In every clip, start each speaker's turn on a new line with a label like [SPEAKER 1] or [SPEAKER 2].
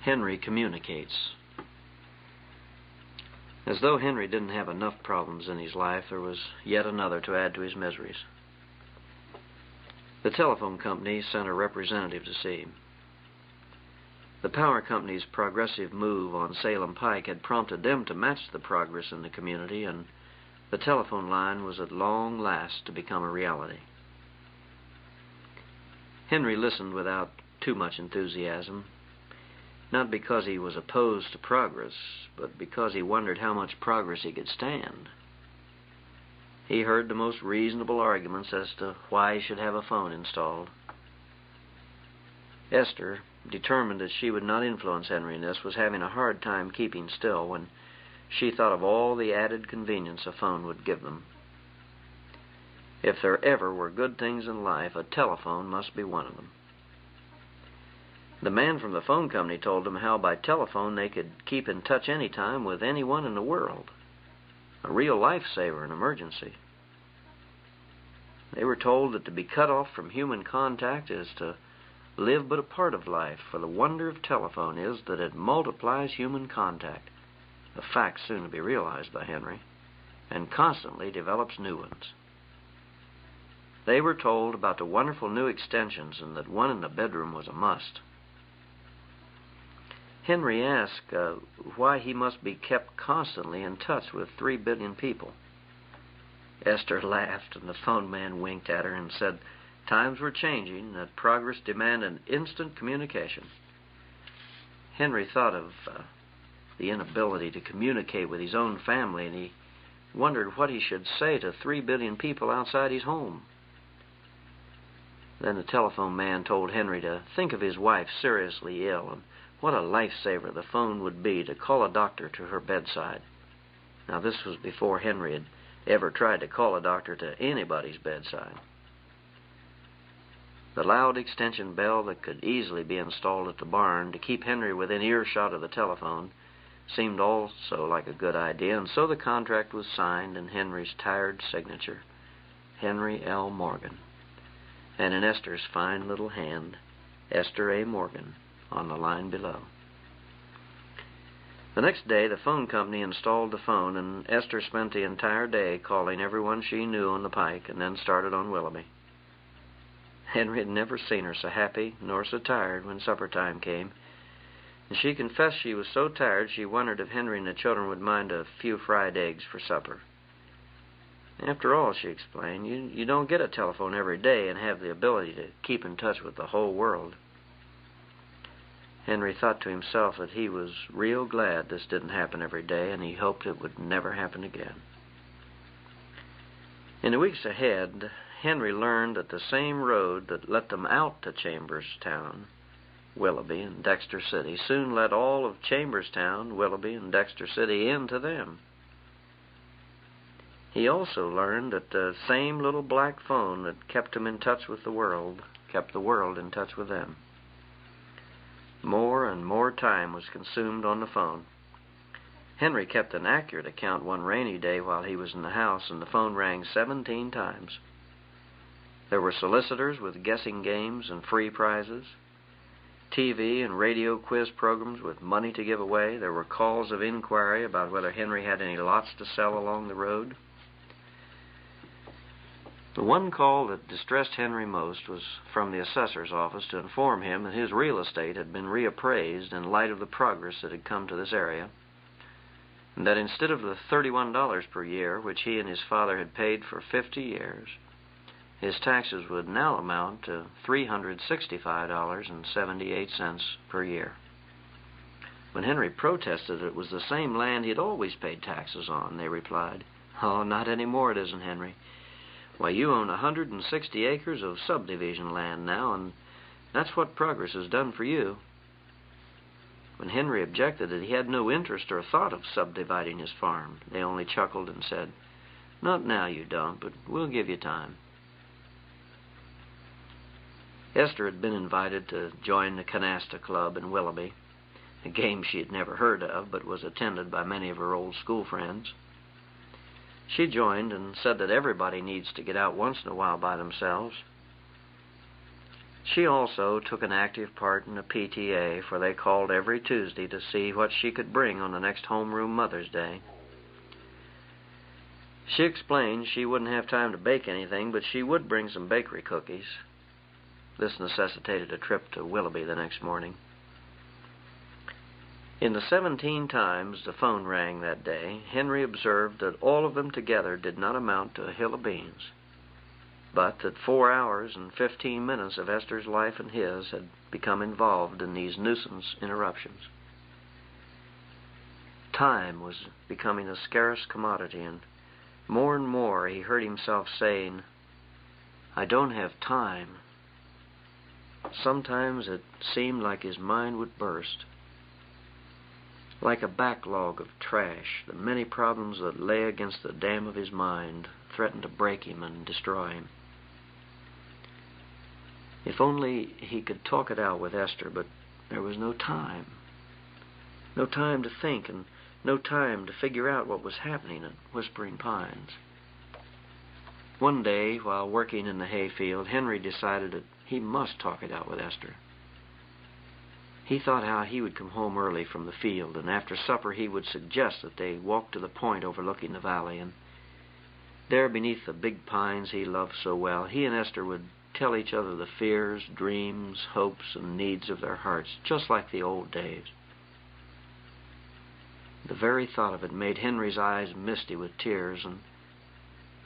[SPEAKER 1] Henry communicates. As though Henry didn't have enough problems in his life, there was yet another to add to his miseries. The telephone company sent a representative to see him. The power company's progressive move on Salem Pike had prompted them to match the progress in the community, and the telephone line was at long last to become a reality. Henry listened without too much enthusiasm, not because he was opposed to progress, but because he wondered how much progress he could stand. He heard the most reasonable arguments as to why he should have a phone installed. Esther, determined that she would not influence Henry in this, was having a hard time keeping still when she thought of all the added convenience a phone would give them. If there ever were good things in life, a telephone must be one of them. The man from the phone company told them how by telephone they could keep in touch any time with anyone in the world. A real lifesaver in emergency. They were told that to be cut off from human contact is to live but a part of life, for the wonder of telephone is that it multiplies human contact, a fact soon to be realized by Henry, and constantly develops new ones. They were told about the wonderful new extensions and that one in the bedroom was a must. Henry asked why he must be kept constantly in touch with 3 billion people. Esther laughed, and the phone man winked at her and said times were changing, that progress demanded instant communication. Henry thought of the inability to communicate with his own family, and he wondered what he should say to 3 billion people outside his home. Then the telephone man told Henry to think of his wife seriously ill, and what a lifesaver the phone would be to call a doctor to her bedside. Now, this was before Henry had ever tried to call a doctor to anybody's bedside. The loud extension bell that could easily be installed at the barn to keep Henry within earshot of the telephone seemed also like a good idea, and so the contract was signed in Henry's tired signature, Henry L. Morgan, and in Esther's fine little hand, Esther A. Morgan, on the line below. The next day, the phone company installed the phone, and Esther spent the entire day calling everyone she knew on the Pike, and then started on Willoughby. Henry had never seen her so happy nor so tired when supper time came, and she confessed she was so tired she wondered if Henry and the children would mind a few fried eggs for supper. After all, she explained, you don't get a telephone every day and have the ability to keep in touch with the whole world. Henry thought to himself that he was real glad this didn't happen every day, and he hoped it would never happen again. In the weeks ahead, Henry learned that the same road that let them out to Chamberstown, Willoughby, and Dexter City soon let all of Chamberstown, Willoughby, and Dexter City into them. He also learned that the same little black phone that kept him in touch with the world kept the world in touch with them. More and more time was consumed on the phone. Henry kept an accurate account one rainy day while he was in the house, and the phone rang 17 times. There were solicitors with guessing games and free prizes, TV and radio quiz programs with money to give away. There were calls of inquiry about whether Henry had any lots to sell along the road. The one call that distressed Henry most was from the assessor's office to inform him that his real estate had been reappraised in light of the progress that had come to this area, and that instead of the $31 per year which he and his father had paid for 50 years, his taxes would now amount to $365.78 per year. When Henry protested that it was the same land he had always paid taxes on, they replied, "Oh, not anymore it isn't, Henry. Why, you own 160 acres of subdivision land now, and that's what progress has done for you." When Henry objected that he had no interest or thought of subdividing his farm, they only chuckled and said, "Not now you don't, but we'll give you time." Esther had been invited to join the Canasta Club in Willoughby, a game she had never heard of but was attended by many of her old school friends. She joined and said that everybody needs to get out once in a while by themselves. She also took an active part in the PTA, for they called every Tuesday to see what she could bring on the next homeroom Mother's Day. She explained she wouldn't have time to bake anything, but she would bring some bakery cookies. This necessitated a trip to Willoughby the next morning. In the 17 times the phone rang that day, Henry observed that all of them together did not amount to a hill of beans, but that 4 hours and 15 minutes of Esther's life and his had become involved in these nuisance interruptions. Time was becoming a scarce commodity, and more he heard himself saying, "I don't have time." Sometimes it seemed like his mind would burst. Like a backlog of trash, the many problems that lay against the dam of his mind threatened to break him and destroy him. If only he could talk it out with Esther, but there was no time. No time to think, and no time to figure out what was happening at Whispering Pines. One day, while working in the hayfield, Henry decided that he must talk it out with Esther. He thought how he would come home early from the field, and after supper he would suggest that they walk to the point overlooking the valley, and there beneath the big pines he loved so well, he and Esther would tell each other the fears, dreams, hopes, and needs of their hearts, just like the old days. The very thought of it made Henry's eyes misty with tears, and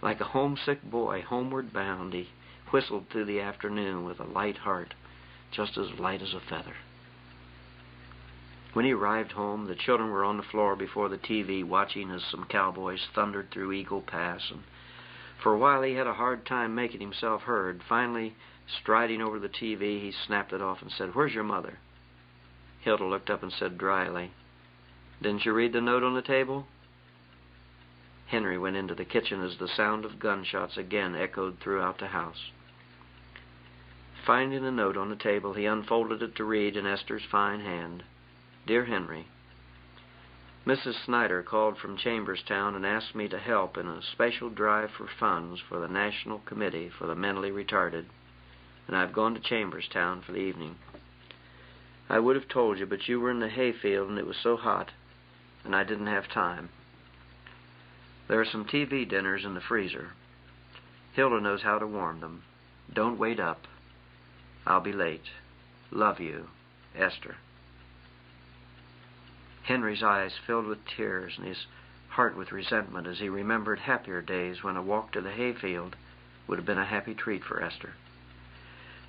[SPEAKER 1] like a homesick boy homeward bound, he whistled through the afternoon with a light heart, just as light as a feather. When he arrived home, the children were on the floor before the TV watching as some cowboys thundered through Eagle Pass, and for a while he had a hard time making himself heard. Finally, striding over the TV, he snapped it off and said, "Where's your mother?" Hilda looked up and said dryly, "Didn't you read the note on the table?" Henry went into the kitchen as the sound of gunshots again echoed throughout the house. Finding the note on the table, he unfolded it to read in Esther's fine hand. "Dear Henry, Mrs. Snyder called from Chamberstown and asked me to help in a special drive for funds for the National Committee for the Mentally Retarded, and I've gone to Chamberstown for the evening. I would have told you, but you were in the hayfield and it was so hot, and I didn't have time. There are some TV dinners in the freezer. Hilda knows how to warm them. Don't wait up. I'll be late. Love you, Esther." Henry's eyes filled with tears and his heart with resentment as he remembered happier days when a walk to the hayfield would have been a happy treat for Esther.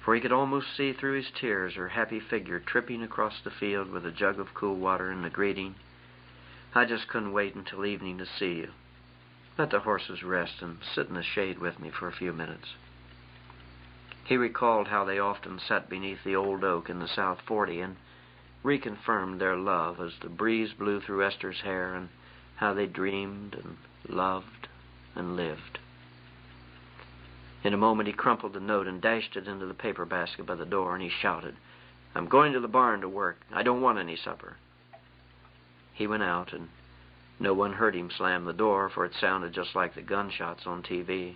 [SPEAKER 1] For he could almost see through his tears her happy figure tripping across the field with a jug of cool water and the greeting, "I just couldn't wait until evening to see you. Let the horses rest and sit in the shade with me for a few minutes." He recalled how they often sat beneath the old oak in the South 40 and reconfirmed their love as the breeze blew through Esther's hair, and how they dreamed and loved and lived. In a moment he crumpled the note and dashed it into the paper basket by the door, and he shouted, "I'm going to the barn to work. I don't want any supper." He went out, and no one heard him slam the door, for it sounded just like the gunshots on TV.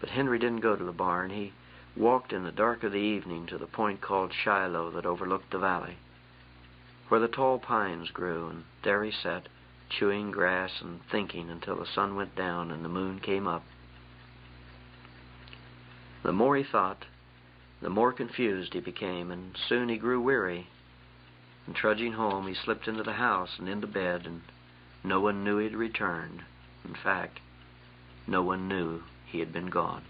[SPEAKER 1] But Henry didn't go to the barn. He walked in the dark of the evening to the point called Shiloh that overlooked the valley, where the tall pines grew, and there he sat, chewing grass and thinking until the sun went down and the moon came up. The more he thought, the more confused he became, and soon he grew weary. And trudging home, he slipped into the house and into bed, and no one knew he had returned. In fact, no one knew he had been gone.